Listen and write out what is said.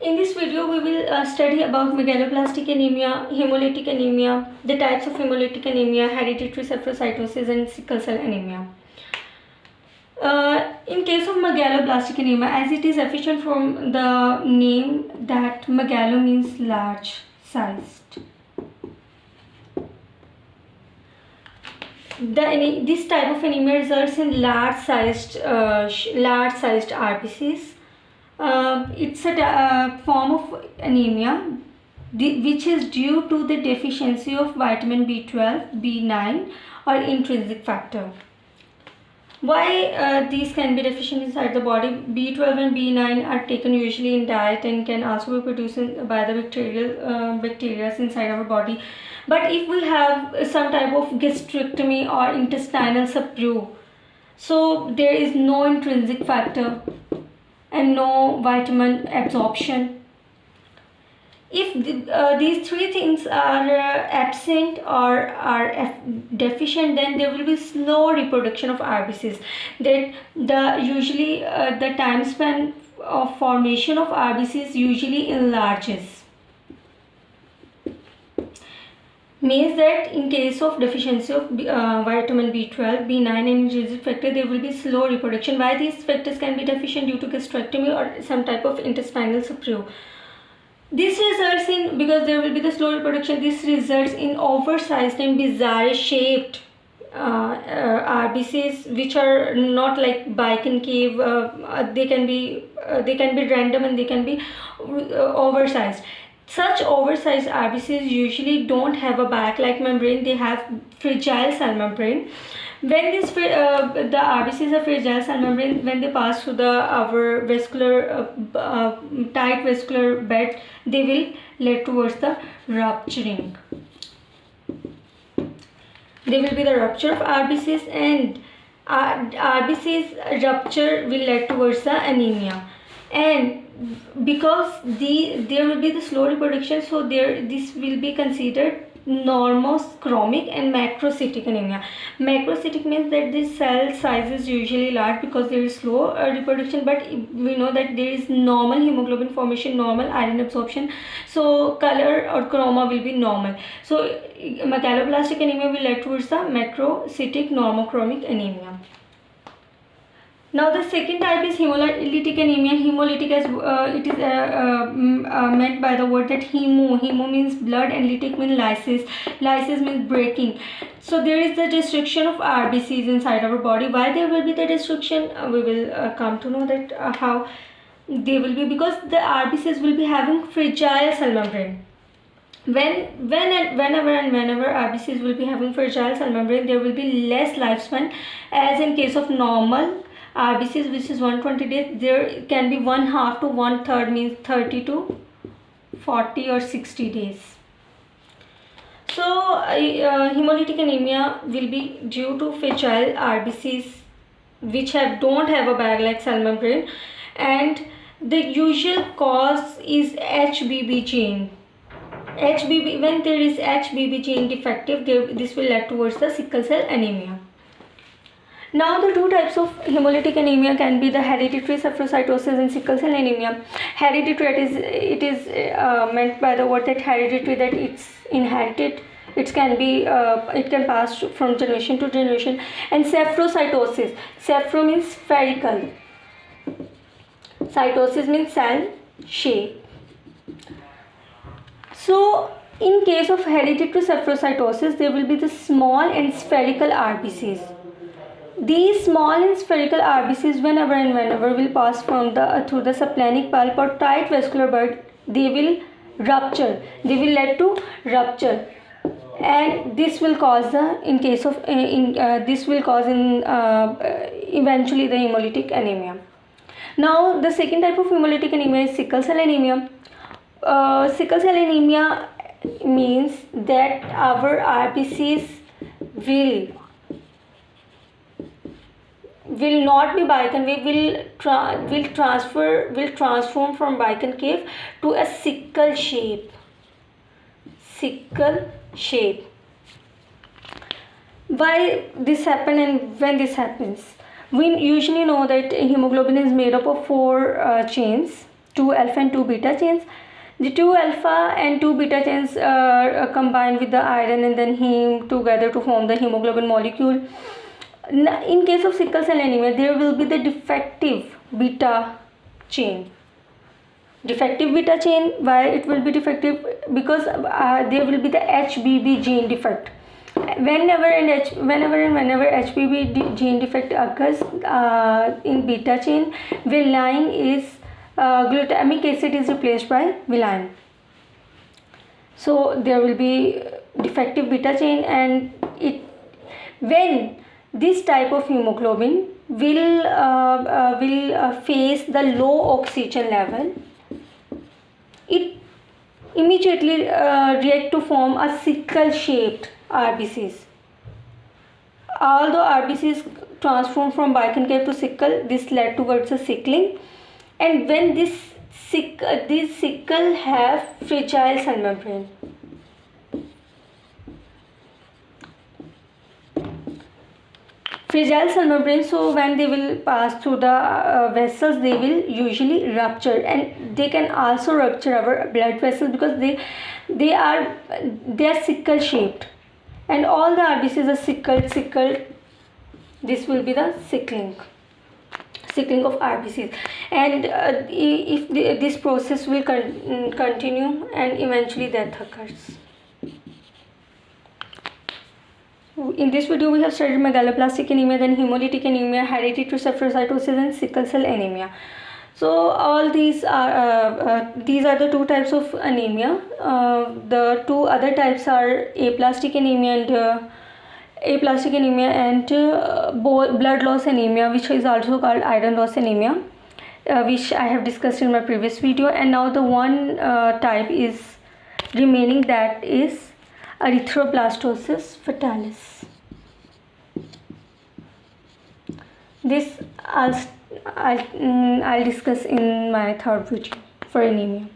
In this video, we will study about megaloblastic anemia, hemolytic anemia, the types of hemolytic anemia, hereditary cephalocytosis, and sickle cell anemia. In case of megaloblastic anemia, as it is efficient from the name that megalo means large sized. This type of anemia results in large sized RBCs. It's a form of anemia which is due to the deficiency of vitamin B12, B9 or intrinsic factor. Why these can be deficient inside the body? B12 and B9 are taken usually in diet and can also be produced by the bacteria inside our body. But if we have some type of gastrectomy or intestinal subdue, so there is no intrinsic factor and no vitamin absorption. If these three things are absent or are deficient, then there will be slow reproduction of RBCs. That usually the time span of formation of RBCs usually enlarges. Means that in case of deficiency of vitamin B12, B9 and intrinsic factor, there will be slow reproduction. Why these factors can be deficient? Due to gastrectomy or some type of intestinal subdue. This results in, because there will be the slow reproduction, this results in oversized and bizarre shaped RBCs, which are not like biconcave. They can be random and they can be oversized. Such oversized RBCs usually don't have a bag-like membrane. They have fragile cell membrane. When the RBCs are fragile cell membrane, when they pass through our vascular tight vascular bed, they will lead towards the rupturing. There will be the rupture of RBCs, and RBCs rupture will lead towards the anemia. And because there will be the slow reproduction, so this will be considered normochromic and macrocytic anemia. Macrocytic means that the cell size is usually large because there is slow reproduction, but we know that there is normal hemoglobin formation, normal iron absorption, so color or chroma will be normal. So megaloblastic anemia will lead towards the macrocytic normochromic anemia. Now the second type is hemolytic anemia. Hemolytic, as it is meant by the word that hemo means blood, and lytic means lysis. Lysis means breaking. So there is the destruction of RBCs inside our body. Why there will be the destruction? We will come to know that how they will be, because the RBCs will be having fragile cell membrane. Whenever RBCs will be having fragile cell membrane, there will be less lifespan, as in case of normal RBCs, which is 120 days, there can be 1/2 to 1/3, means 30 to 40 or 60 days. So hemolytic anemia will be due to fragile RBCs which don't have a bag-like cell membrane, and the usual cause is HBB gene. When there is HBB gene defective, this will lead towards the sickle cell anemia. Now the two types of hemolytic anemia can be the hereditary cephalocytosis and sickle cell anemia. Hereditary, it is meant by the word that hereditary, that it's inherited. It can pass from generation to generation. And cephalocytosis, cephro means spherical, cytosis means cell shape. So in case of hereditary cephalocytosis, there will be the small and spherical RBCs. These small and spherical RBCs, whenever will pass from through the splenic pulp or tight vascular bed, they will rupture. They will lead to rupture, and this will cause eventually the hemolytic anemia. Now the second type of hemolytic anemia is sickle cell anemia. Sickle cell anemia means that our RBCs will not be biconcave, will transform from biconcave to a sickle shape. Why this happen and when this happens? We usually know that hemoglobin is made up of 4 chains. 2 alpha and 2 beta chains. The 2 alpha and 2 beta chains are combined with the iron and then heme together to form the hemoglobin molecule. In case of sickle cell anemia, there will be the defective beta chain. Defective beta chain, why it will be defective? Because there will be the HBB gene defect. Whenever HBB gene defect occurs in beta chain, valine is glutamic acid is replaced by valine. So there will be defective beta chain, and when this type of hemoglobin will face the low oxygen level, it immediately react to form a sickle shaped RBCs. Although RBCs transform from biconcave to sickle, this led towards a sickling, and when this sickle have fragile cell membrane. Fragile cell membrane, so when they will pass through the vessels, they will usually rupture, and they can also rupture our blood vessels because they are sickle shaped, and all the RBCs are sickled. This will be the sickling of RBCs, and if this process will continue, and eventually death occurs. In this video, we have studied megaloblastic anemia, then hemolytic anemia, hereditary thrombocytosis, and sickle cell anemia. So all these are the two types of anemia. The two other types are aplastic anemia and blood loss anemia, which is also called iron loss anemia, which I have discussed in my previous video. And now the one type is remaining, that is erythroblastosis fetalis. This I'll discuss in my third video for anemia.